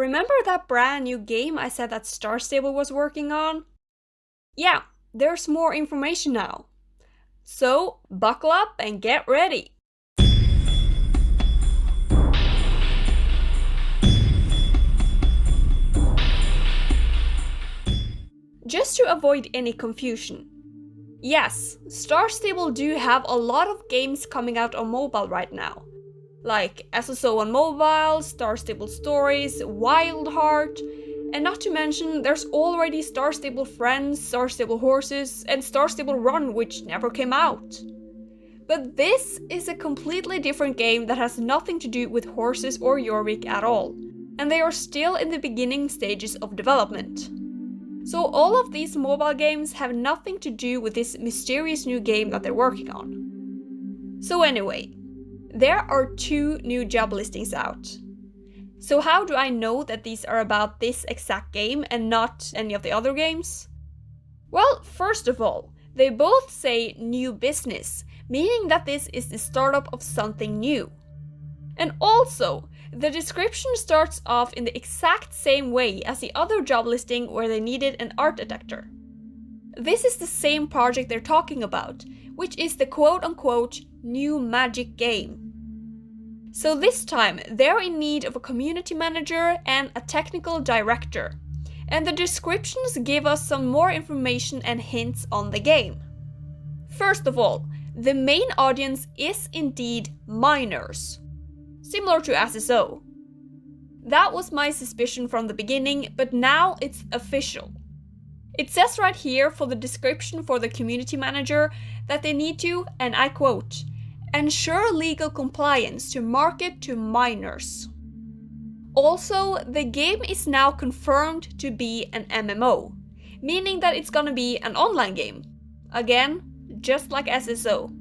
remember that brand new game I said that Star Stable was working on? Yeah, there's more information now. So, buckle up and get ready! Just to avoid any confusion. Yes, Star Stable do have a lot of games coming out on mobile right now. Like SSO on mobile, Star Stable Stories, Wild Heart, and not to mention there's already Star Stable Friends, Star Stable Horses, and Star Stable Run which never came out. But this is a completely different game that has nothing to do with horses or Jorvik at all, and they are still in the beginning stages of development. So all of these mobile games have nothing to do with this mysterious new game that they're working on. So anyway, there are 2 new job listings out. So how do I know that these are about this exact game and not any of the other games? Well, first of all, they both say new business, meaning that this is the startup of something new. And also, the description starts off in the exact same way as the other job listing where they needed an art detector. This is the same project they're talking about, which is the quote-unquote new magic game. So this time, they're in need of a community manager and a technical director. And the descriptions give us some more information and hints on the game. First of all, the main audience is indeed minors. Similar to SSO. That was my suspicion from the beginning, but now it's official. It says right here for the description for the community manager that they need to, and I quote, ensure legal compliance to market to minors. Also, the game is now confirmed to be an MMO, meaning that it's gonna be an online game. Again, just like SSO.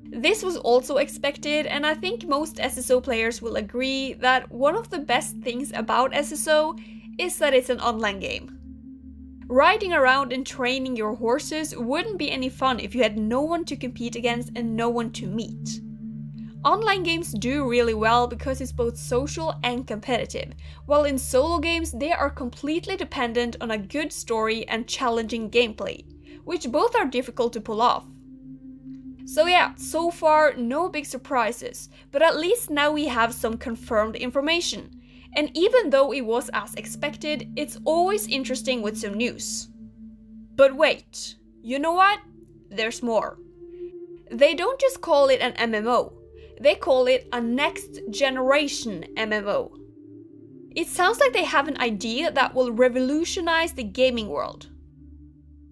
This was also expected, and I think most SSO players will agree that one of the best things about SSO is that it's an online game. Riding around and training your horses wouldn't be any fun if you had no one to compete against and no one to meet. Online games do really well because it's both social and competitive, while in solo games they are completely dependent on a good story and challenging gameplay, which both are difficult to pull off. So yeah, so far no big surprises, but at least now we have some confirmed information. And even though it was as expected, it's always interesting with some news. But wait, you know what? There's more. They don't just call it an MMO, they call it a next generation MMO. It sounds like they have an idea that will revolutionize the gaming world.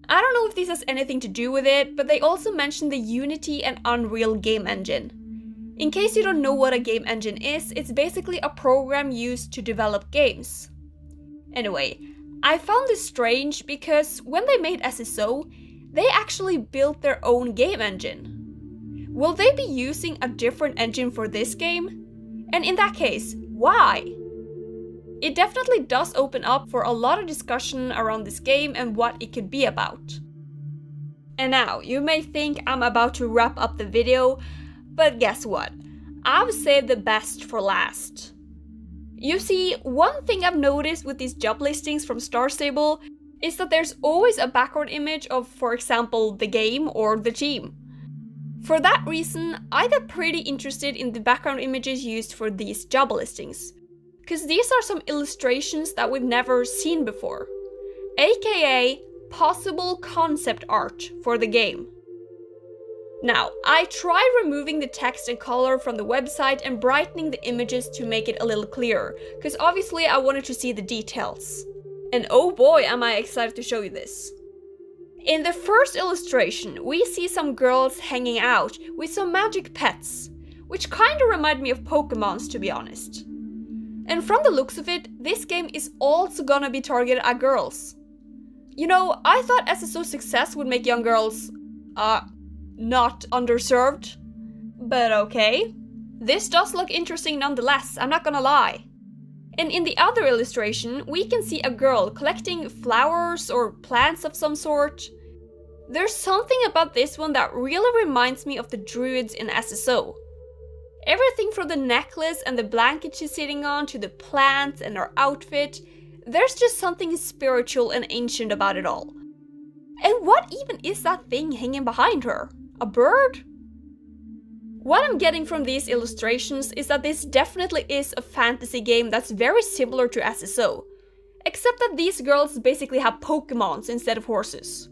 I don't know if this has anything to do with it, but they also mentioned the Unity and Unreal game engine. In case you don't know what a game engine is, it's basically a program used to develop games. Anyway, I found this strange because when they made SSO, they actually built their own game engine. Will they be using a different engine for this game? And in that case, why? It definitely does open up for a lot of discussion around this game and what it could be about. And now, you may think I'm about to wrap up the video, but guess what? I've saved the best for last. You see, one thing I've noticed with these job listings from Star Stable is that there's always a background image of, for example, the game or the team. For that reason, I got pretty interested in the background images used for these job listings. Because these are some illustrations that we've never seen before, aka possible concept art for the game. Now, I tried removing the text and color from the website and brightening the images to make it a little clearer, because obviously I wanted to see the details. And oh boy, am I excited to show you this. In the first illustration, we see some girls hanging out with some magic pets, which kinda remind me of Pokemons, to be honest. And from the looks of it, this game is also gonna be targeted at girls. You know, I thought SSO's success would make young girls, not underserved. But okay. This does look interesting nonetheless, I'm not gonna lie. And in the other illustration, we can see a girl collecting flowers or plants of some sort. There's something about this one that really reminds me of the druids in SSO. Everything from the necklace and the blanket she's sitting on to the plants and her outfit, there's just something spiritual and ancient about it all. And what even is that thing hanging behind her? A bird? What I'm getting from these illustrations is that this definitely is a fantasy game that's very similar to SSO, except that these girls basically have Pokemons instead of horses.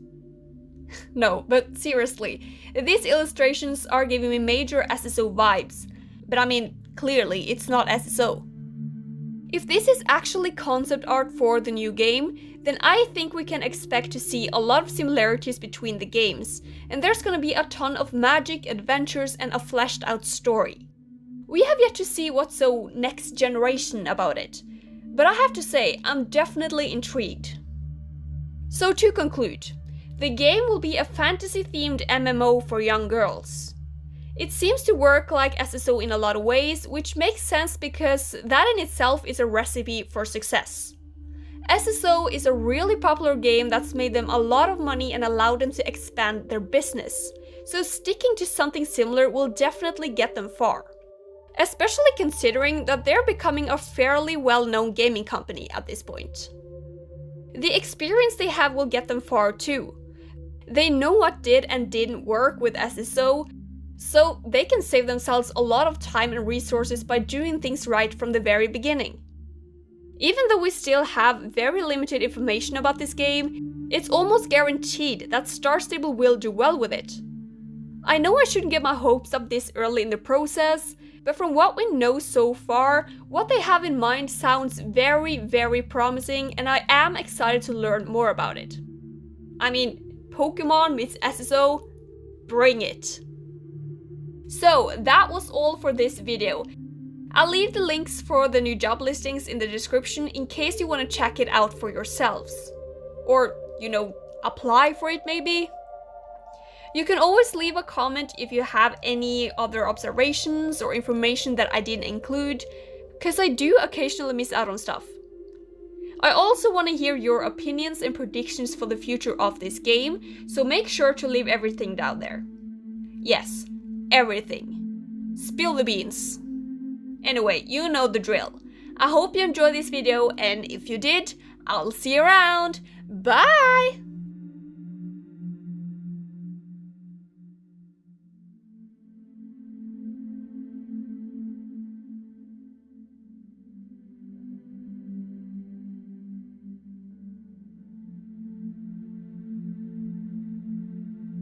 No, but seriously, these illustrations are giving me major SSO vibes, but I mean, clearly it's not SSO. If this is actually concept art for the new game, then I think we can expect to see a lot of similarities between the games, and there's gonna be a ton of magic, adventures, and a fleshed out story. We have yet to see what's so next generation about it, but I have to say, I'm definitely intrigued. So to conclude, the game will be a fantasy-themed MMO for young girls. It seems to work like SSO in a lot of ways, which makes sense because that in itself is a recipe for success. SSO is a really popular game that's made them a lot of money and allowed them to expand their business, so sticking to something similar will definitely get them far. Especially considering that they're becoming a fairly well-known gaming company at this point. The experience they have will get them far too. They know what did and didn't work with SSO, so they can save themselves a lot of time and resources by doing things right from the very beginning. Even though we still have very limited information about this game, it's almost guaranteed that Star Stable will do well with it. I know I shouldn't get my hopes up this early in the process, but from what we know so far, what they have in mind sounds very, very promising, and I am excited to learn more about it. I mean, Pokemon meets SSO, bring it! So that was all for this video. I'll leave the links for the new job listings in the description in case you want to check it out for yourselves. Or, apply for it maybe? You can always leave a comment if you have any other observations or information that I didn't include, because I do occasionally miss out on stuff. I also want to hear your opinions and predictions for the future of this game, so make sure to leave everything down there. Yes, everything. Spill the beans. Anyway, you know the drill. I hope you enjoyed this video, and if you did, I'll see you around. Bye!